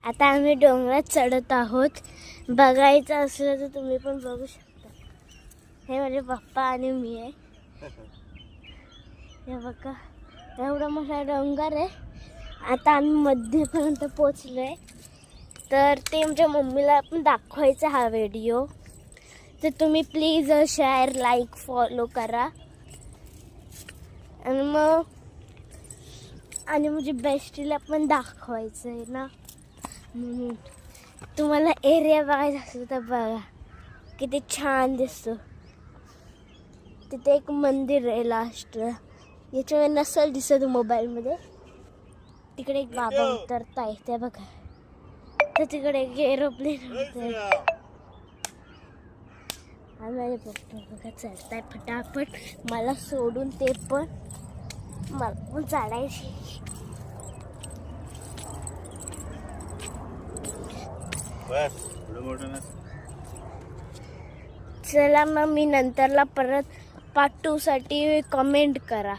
आता आम्ही डोंगरात चढत आहोत. बघायचं असलं तर तुम्ही पण बघू शकता. हे माझे पप्पा आणि मी आहे. हे बघा एवढा मोठा डोंगर आहे. आता आम्ही मध्यपर्यंत पोचलोय. तर ते आमच्या मम्मीला पण दाखवायचा हा व्हिडिओ. तर तुम्ही प्लीज शेअर लाईक फॉलो करा. आणि मग म्हणजे बेस्टीला पण दाखवायचं आहे ना, म्हणून तुम्हाला एरिया बघायचा असेल तर बघा किती छान दिसतो. तिथे एक मंदिर आहे लास्टला. याच्यामध्ये नसेल दिसत मोबाईलमध्ये. तिकडे एक बाबा उतरताय ते बघा. तर तिकडे एक एरोप्लेन होते. आणि माझे पप्पा बघा चढताय फटाफट मला सोडून. ते पण मला पण चढायची. चला मग मी नंतरला परत पार्ट 2 साठी कमेंट करा.